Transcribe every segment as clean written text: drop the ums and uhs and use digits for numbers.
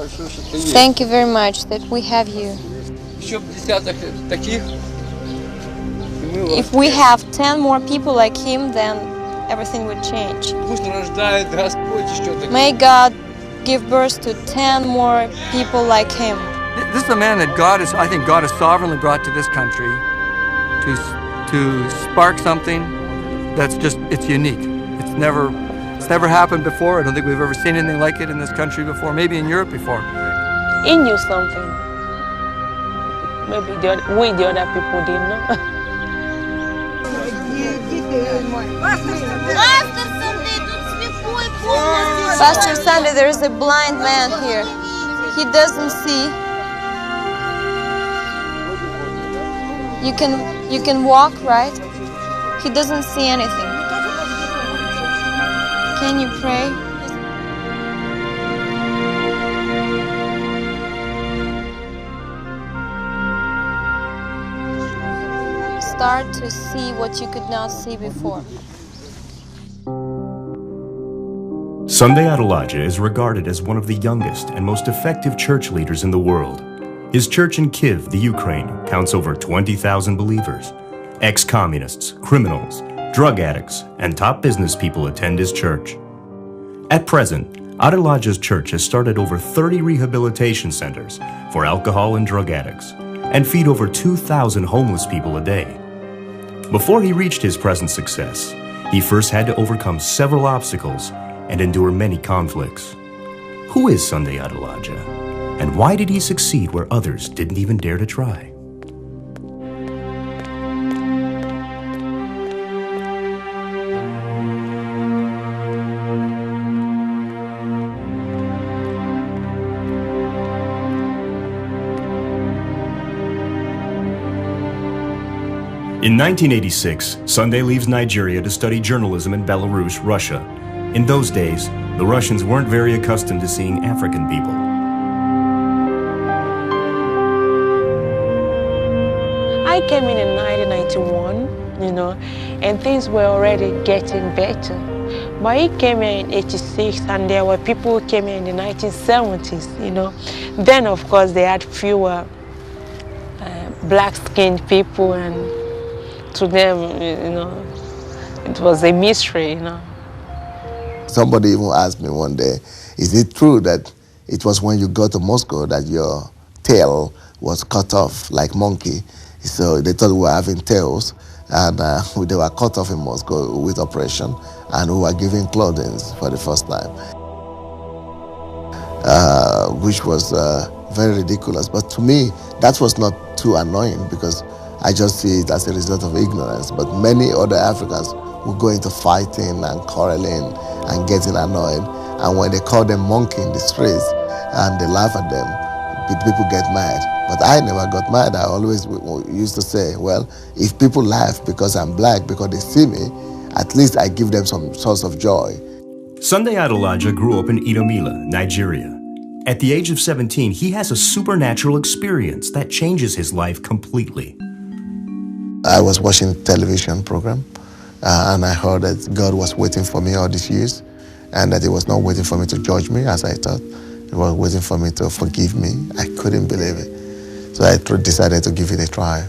Thank you very much that we have you. If we have 10 more people like him, then everything would change. May God give birth to 10 more people like him. This is a man that I think God has sovereignly brought to this country to spark something that's it's unique. It's never happened before. I don't think we've ever seen anything like it in this country before, maybe in Europe before. He knew something. Maybe the other people didn't know. Pastor Sunday, there is a blind man here. He doesn't see. You can walk, right? He doesn't see anything. Can you pray? Start to see what you could not see before. Sunday Adelaja is regarded as one of the youngest and most effective church leaders in the world. His church in Kyiv, the Ukraine, counts over 20,000 believers. Ex-communists, criminals, drug addicts, and top business people attend his church. At present, Adelaja's church has started over 30 rehabilitation centers for alcohol and drug addicts and feed over 2,000 homeless people a day. Before he reached his present success, he first had to overcome several obstacles and endure many conflicts. Who is Sunday Adelaja, and why did he succeed where others didn't even dare to try? In 1986, Sunday leaves Nigeria to study journalism in Belarus, Russia. In those days, the Russians weren't very accustomed to seeing African people. I came in 1991, and things were already getting better. But he came in 86, and there were people who came in the 1970s, Then, of course, they had fewer black-skinned people, and to them, it was a mystery, Somebody even asked me one day, is it true that it was when you got to Moscow that your tail was cut off like monkey? So they thought we were having tails, and they were cut off in Moscow with operation, and we were given clothing for the first time, which was very ridiculous. But to me, that was not too annoying because I just see it as a result of ignorance. But many other Africans would go into fighting and quarreling and getting annoyed. And when they call them monkey in the streets and they laugh at them, people get mad. But I never got mad. I always used to say, well, if people laugh because I'm black, because they see me, at least I give them some source of joy. Sunday Adelaja grew up in Idomila, Nigeria. At the age of 17, he has a supernatural experience that changes his life completely. I was watching a television program, and I heard that God was waiting for me all these years, and that he was not waiting for me to judge me, as I thought. He was waiting for me to forgive me. I couldn't believe it. So I decided to give it a try.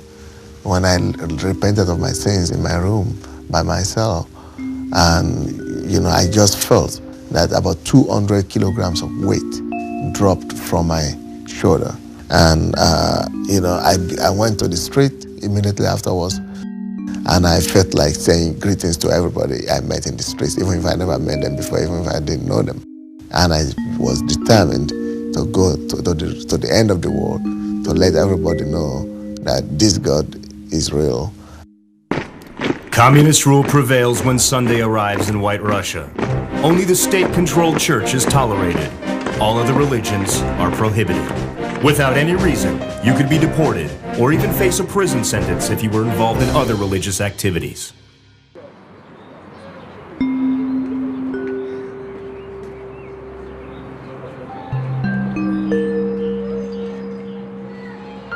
When I repented of my sins in my room by myself, and I just felt that about 200 kilograms of weight dropped from my shoulder. And, I went to the street immediately afterwards, and I felt like saying greetings to everybody I met in the streets, even if I never met them before, even if I didn't know them. And I was determined to go to the end of the world to let everybody know that this God is real. Communist rule prevails when Sunday arrives in White Russia. Only the state-controlled church is tolerated. All other religions are prohibited. Without any reason, you could be deported or even face a prison sentence if you were involved in other religious activities.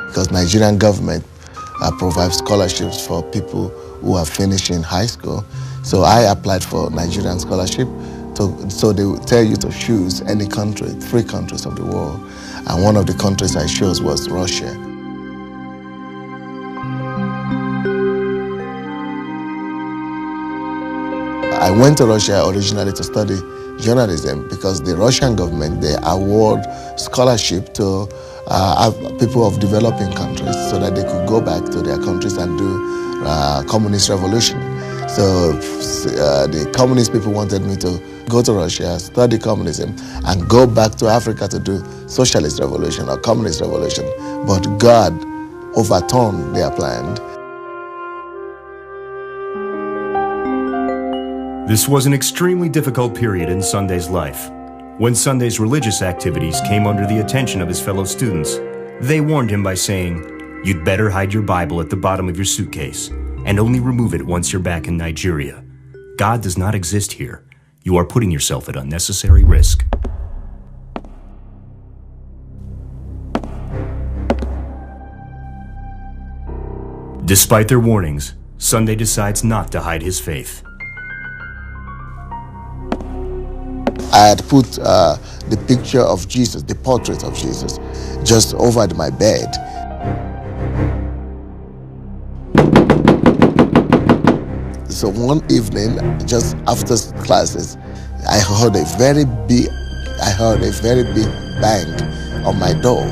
Because Nigerian government provides scholarships for people who are finishing high school. So I applied for Nigerian scholarship, So they will tell you to choose any country, 3 countries of the world. And one of the countries I chose was Russia. I went to Russia originally to study journalism because the Russian government, they award scholarship to people of developing countries so that they could go back to their countries and do communist revolution. So the communist people wanted me to go to Russia, study communism, and go back to Africa to do socialist revolution or communist revolution. But God overturned their plan. This was an extremely difficult period in Sunday's life. When Sunday's religious activities came under the attention of his fellow students, they warned him by saying, "You'd better hide your Bible at the bottom of your suitcase and only remove it once you're back in Nigeria. God does not exist here. You are putting yourself at unnecessary risk." Despite their warnings, Sunday decides not to hide his faith. I had put the picture of Jesus, the portrait of Jesus, just over my bed. So one evening, just after classes, I heard a very big bang on my door.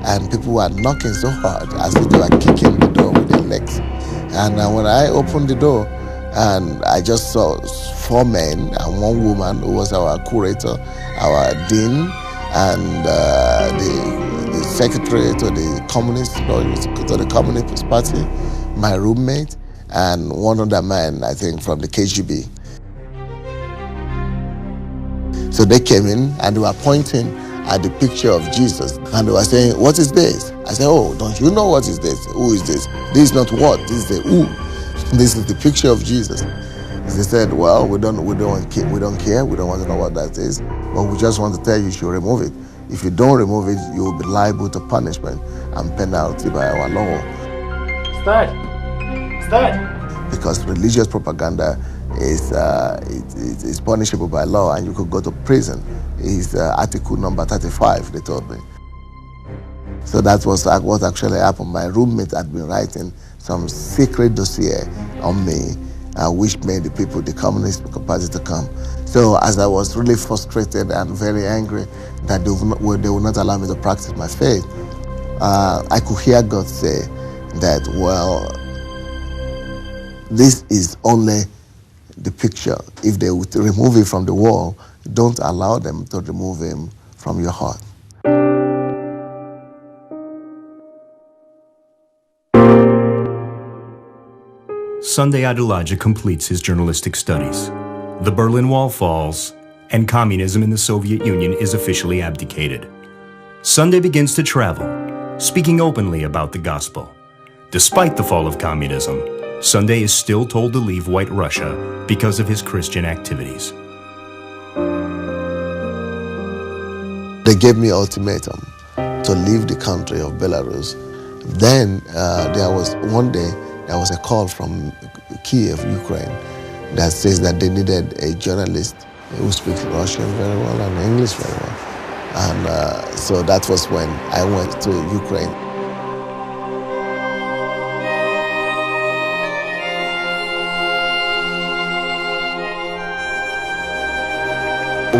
And people were knocking so hard as if they were kicking the door with their legs. And when I opened the door, and I just saw 4 men and 1 woman who was our curator, our dean, and the secretary to the Communist Party, my roommate, and 1 other man, I think, from the KGB. So they came in and they were pointing at the picture of Jesus, and they were saying, "What is this?" I said, "Oh, don't you know what is this? Who is this? This is not what, this is the who. This is the picture of Jesus." They said, "Well, we don't care. We don't want to know what that is, but we just want to tell you should remove it. If you don't remove it, you will be liable to punishment and penalty by our law." Start. Because religious propaganda is punishable by law, and you could go to prison. It's Article number 35. They told me. So that was what actually happened. My roommate had been writing some secret dossier on me, which made the Communist Party to come. So as I was really frustrated and very angry that they would not allow me to practice my faith, I could hear God say that, well, this is only the picture. If they would remove it from the wall, don't allow them to remove him from your heart. Sunday Adelaja completes his journalistic studies. The Berlin Wall falls, and communism in the Soviet Union is officially abdicated. Sunday begins to travel, speaking openly about the gospel. Despite the fall of communism, Sunday is still told to leave White Russia because of his Christian activities. They gave me an ultimatum to leave the country of Belarus. Then there was a call from Kiev, Ukraine, that says that they needed a journalist who speaks Russian very well and English very well. And so that was when I went to Ukraine.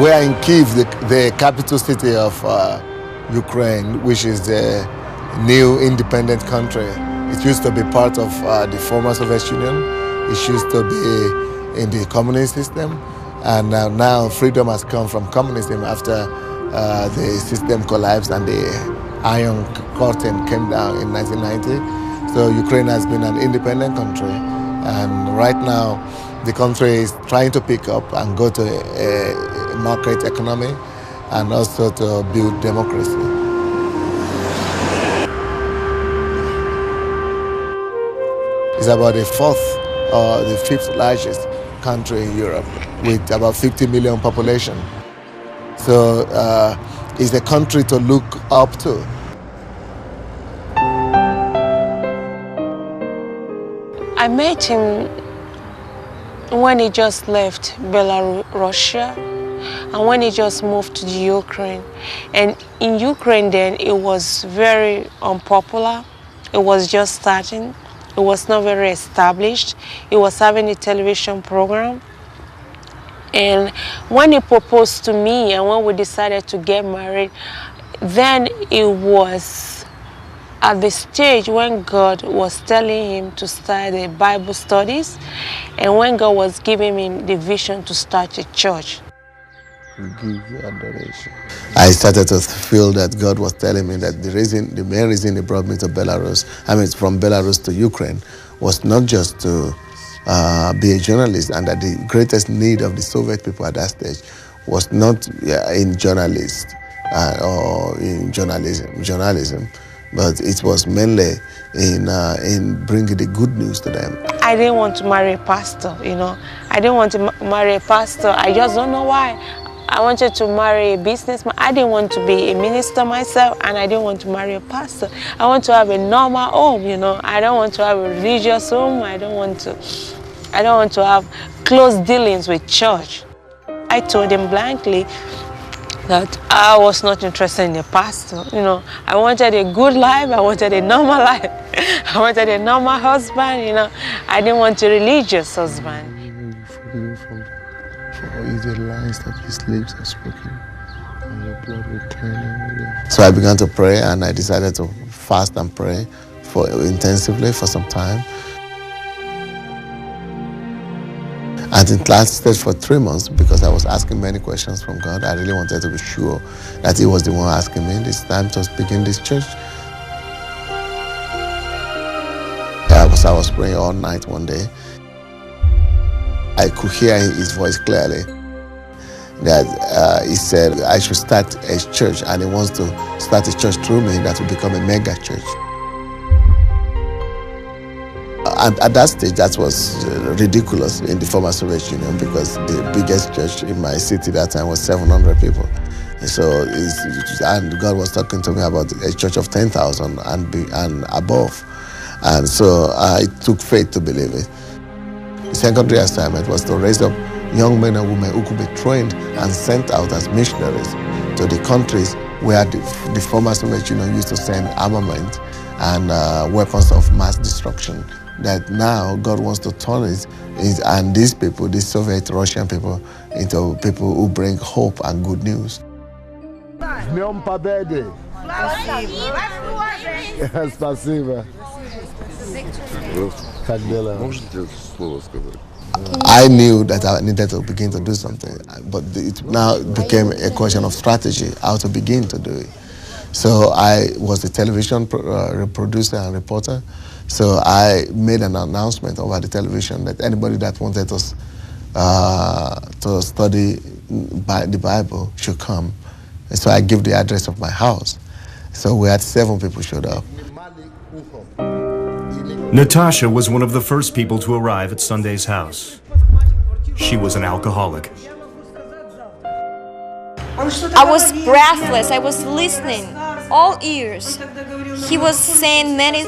We are in Kiev, the capital city of Ukraine, which is the new independent country. It used to be part of the former Soviet Union. It used to be in the communist system. And now freedom has come from communism after the system collapsed and the Iron Curtain came down in 1990. So Ukraine has been an independent country. And right now, the country is trying to pick up and go to a market economy and also to build democracy. It's about the 4th or the 5th largest country in Europe with about 50 million population. So it's a country to look up to. I met him when he just left Belarus, Russia, and when he just moved to the Ukraine. And in Ukraine then, it was very unpopular. It was just starting. It was not very established. He was having a television program. And when he proposed to me and when we decided to get married, then it was at the stage when God was telling him to start the Bible studies and when God was giving him the vision to start a church. We give you adoration. I started to feel that God was telling me that the main reason He brought me to Belarus, from Belarus to Ukraine, was not just to be a journalist, and that the greatest need of the Soviet people at that stage was not in journalists or in journalism, but it was mainly in bringing the good news to them. I didn't want to marry a pastor, you know. I didn't want to marry a pastor. I just don't know why. I wanted to marry a businessman. I didn't want to be a minister myself, and I didn't want to marry a pastor. I want to have a normal home, you know. I don't want to have a religious home. I don't want to have close dealings with church. I told him blankly that I was not interested in a pastor, you know. I wanted a good life. I wanted a normal life. I wanted a normal husband, you know. I didn't want a religious husband. The lies that His lips have spoken, and your blood will clean him. So I began to pray, and I decided to fast and pray intensively for some time. And it lasted for 3 months because I was asking many questions from God. I really wanted to be sure that He was the one asking me this time to begin this church. I was praying all night one day. I could hear His voice clearly. That He said I should start a church, and He wants to start a church through me that will become a mega church. And at that stage, that was ridiculous in the former Soviet Union, because the biggest church in my city that time was 700 people. And God was talking to me about a church of 10,000 and above. And so it took faith to believe it. The secondary assignment was to raise up young men and women who could be trained and sent out as missionaries to the countries where the former Soviet Union used to send armament and weapons of mass destruction. That now God wants to turn it, and these people, these Soviet Russian people, into people who bring hope and good news. Спасибо. I knew that I needed to begin to do something, but it now became a question of strategy, how to begin to do it. So I was a television producer and reporter. So I made an announcement over the television that anybody that wanted to study the Bible should come. And so I gave the address of my house. So we had 7 people showed up. Natasha was one of the first people to arrive at Sunday's house. She was an alcoholic. I was breathless. I was listening, all ears. He was saying many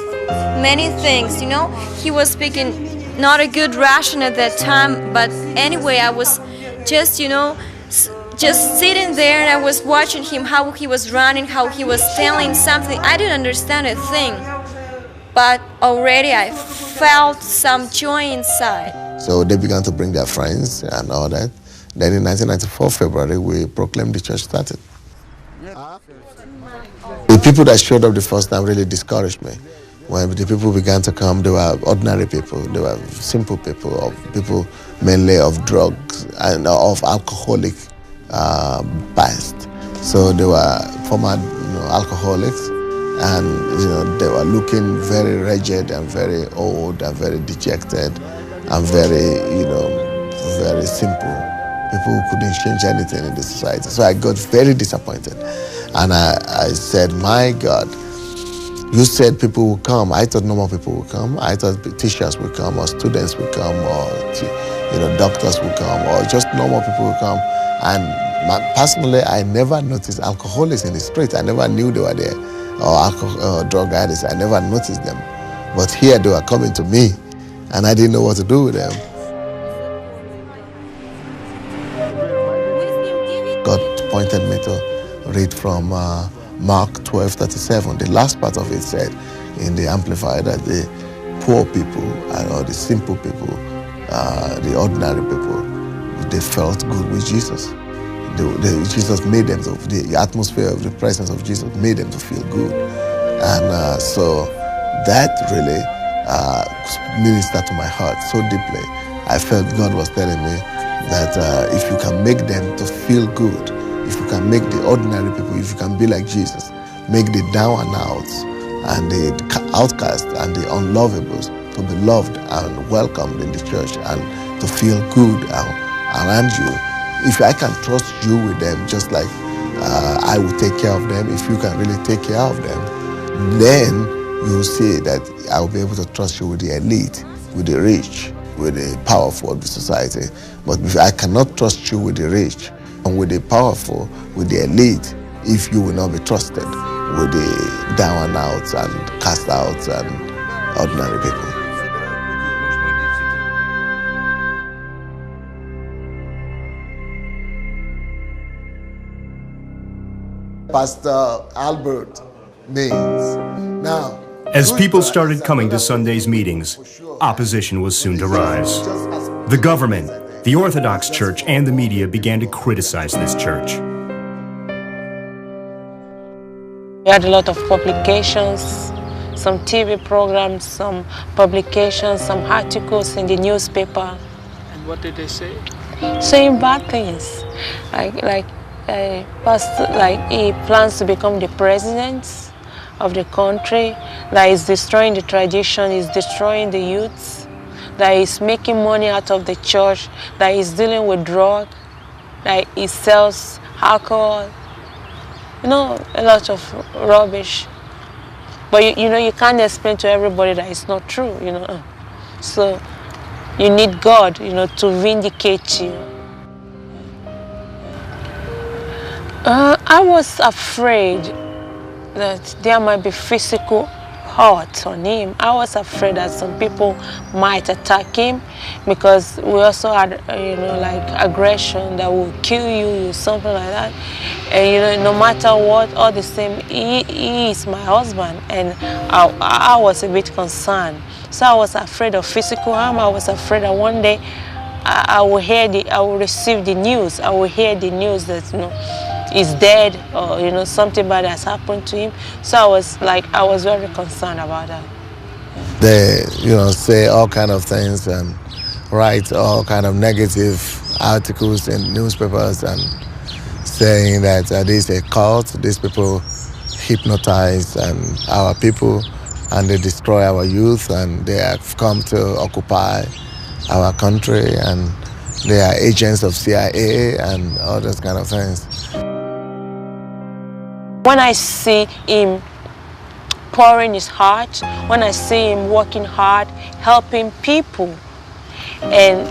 things, you know. He was speaking not a good Russian at that time, but anyway, I was just, you know, just sitting there, and I was watching him, how he was running, how he was telling something. I didn't understand a thing, but already I felt some joy inside. So they began to bring their friends and all that. Then in 1994, February, we proclaimed the church started. The people that showed up the first time really discouraged me. When the people began to come, they were ordinary people. They were simple people, people mainly of drugs and of alcoholic past. So they were former alcoholics, and they were looking very wretched and very old and very dejected and very, very simple. People who couldn't change anything in the society. So I got very disappointed. And I said, my God, you said people will come. I thought normal people would come. I thought teachers would come, or students would come, or doctors would come, or just normal people would come. And personally, I never noticed alcoholics in the street. I never knew they were there, or drug addicts. I never noticed them. But here they were coming to me, and I didn't know what to do with them. pointed me to read from Mark 12:37. The last part of it said in the Amplified that the poor people, or the simple people, the ordinary people, they felt good with Jesus. Jesus made them, the atmosphere of the presence of Jesus made them to feel good. And so that really ministered to my heart so deeply. I felt God was telling me that if you can make them to feel good, if you can make the ordinary people, if you can be like Jesus, make the down and outs and the outcasts and the unlovables to be loved and welcomed in the church and to feel good around you. If I can trust you with them, just like I will take care of them, if you can really take care of them, then you'll see that I will be able to trust you with the elite, with the rich, with the powerful of the society. But if I cannot trust you with the rich and with the powerful, with the elite, if you will not be trusted with the down and outs and cast outs and ordinary people. Pastor Albert means. Now, as people started coming to Sunday's meetings, opposition was soon to rise. The government, the Orthodox Church, and the media began to criticize this church. We had a lot of publications, some TV programs, some publications, some articles in the newspaper. And what did they say? Saying bad things, like he plans to become the president of the country, that is destroying the tradition, is destroying the youths, that is making money out of the church, that is dealing with drugs, that he sells alcohol, you know, a lot of rubbish. But you know, you can't explain to everybody that it's not true, you know. So you need God, you know, to vindicate you. I was afraid that there might be physical hurt on him. I was afraid that some people might attack him, because we also had, you know, like aggression that will kill you, something like that. And you know, no matter what, all the same, he is my husband, and I was a bit concerned. So I was afraid of physical harm. I was afraid that one day I will receive the news. I will hear the news that, you know, he's dead, or you know, something bad has happened to him. So I was very concerned about that. They, you know, say all kind of things and write all kind of negative articles in newspapers and saying that this is a cult, these people hypnotize our people and they destroy our youth, and they have come to occupy our country, and they are agents of CIA and all those kind of things. When I see him pouring his heart, when I see him working hard, helping people, and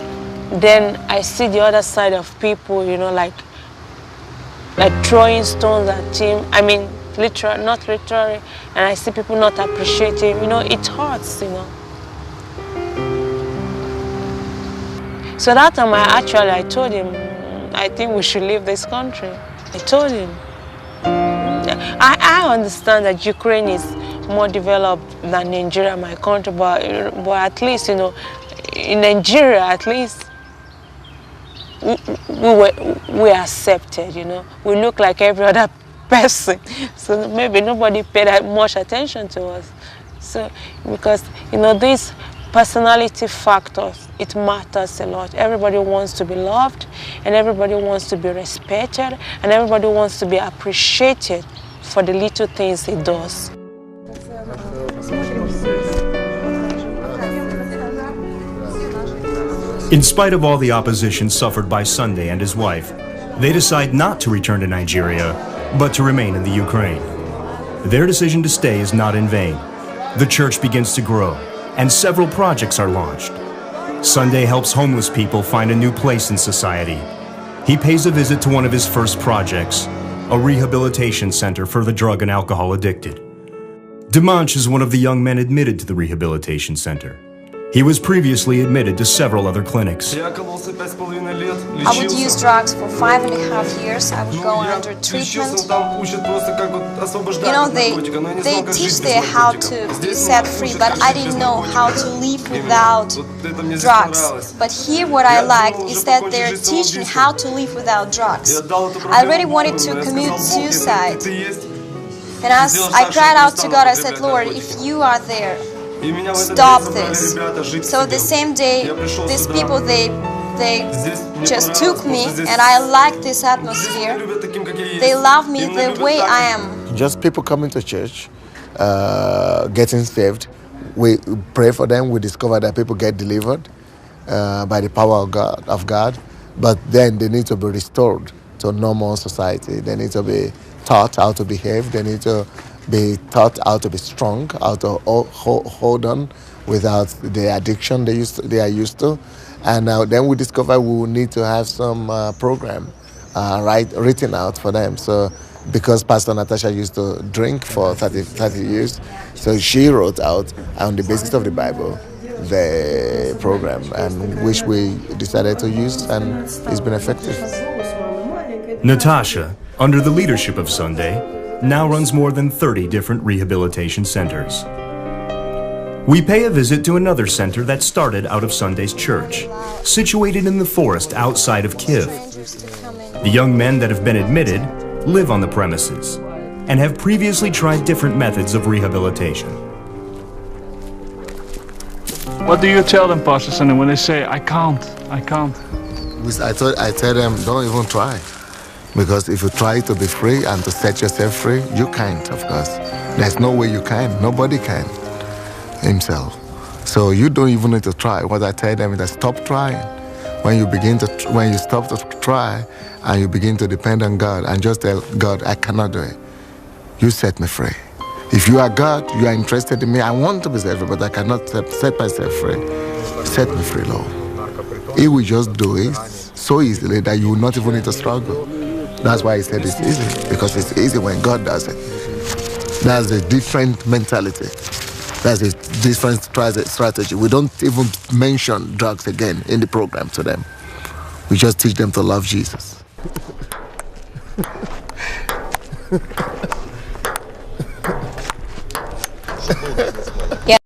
then I see the other side of people, you know, like throwing stones at him. I mean, literally, not literally, and I see people not appreciating, you know, it hurts, you know. So that time I told him, I think we should leave this country. I told him. I understand that Ukraine is more developed than Nigeria, my country, but at least, you know, in Nigeria, at least, we accepted, you know. We look like every other person, so maybe nobody paid that much attention to us. So, because, you know, these personality factors, it matters a lot. Everybody wants to be loved, and everybody wants to be respected, and everybody wants to be appreciated for the little things he does. In spite of all the opposition suffered by Sunday and his wife, they decide not to return to Nigeria, but to remain in the Ukraine. Their decision to stay is not in vain. The church begins to grow, and several projects are launched. Sunday helps homeless people find a new place in society. He pays a visit to one of his first projects, a rehabilitation center for the drug and alcohol addicted. Dimanche is one of the young men admitted to the rehabilitation center. He was previously admitted to several other clinics. I would use drugs for 5.5 years. I would go under treatment. You know, they teach there how to be set free, but I didn't know how to live without drugs. But here what I liked is that they're teaching how to live without drugs. I really wanted to commit suicide. And as I cried out to God, I said, Lord, if you are there, stop this. So the same day, these people, they just took me, and I liked this atmosphere. They love me the way I am. Just people coming to church, getting saved. We pray for them. We discover that people get delivered by the power of God. But then they need to be restored to normal society. They need to be taught how to behave. They need to be taught how to be strong, how to hold on without the addiction they are used to. And then we discover we will need to have some program written out for them. So because Pastor Natasha used to drink for 30 years, so she wrote out on the basis of the Bible the program, and which we decided to use, and it's been effective. Natasha, under the leadership of Sunday, now runs more than 30 different rehabilitation centers. We pay a visit to another center that started out of Sunday's church, situated in the forest outside of Kiev. The young men that have been admitted live on the premises and have previously tried different methods of rehabilitation. What do you tell them, Pastor Sunday, when they say, I can't? I tell them, don't even try. Because if you try to be free and to set yourself free, you can't, of course. There's no way you can. Nobody can himself. So you don't even need to try. What I tell them is that stop trying. When you stop to try and you begin to depend on God and just tell God, I cannot do it. You set me free. If you are God, you are interested in me, I want to be set free, but I cannot set myself free. Set me free, Lord. He will just do it so easily that you will not even need to struggle. That's why he said it's easy, because it's easy when God does it. That's a different mentality. That's a different strategy. We don't even mention drugs again in the program to them. We just teach them to love Jesus.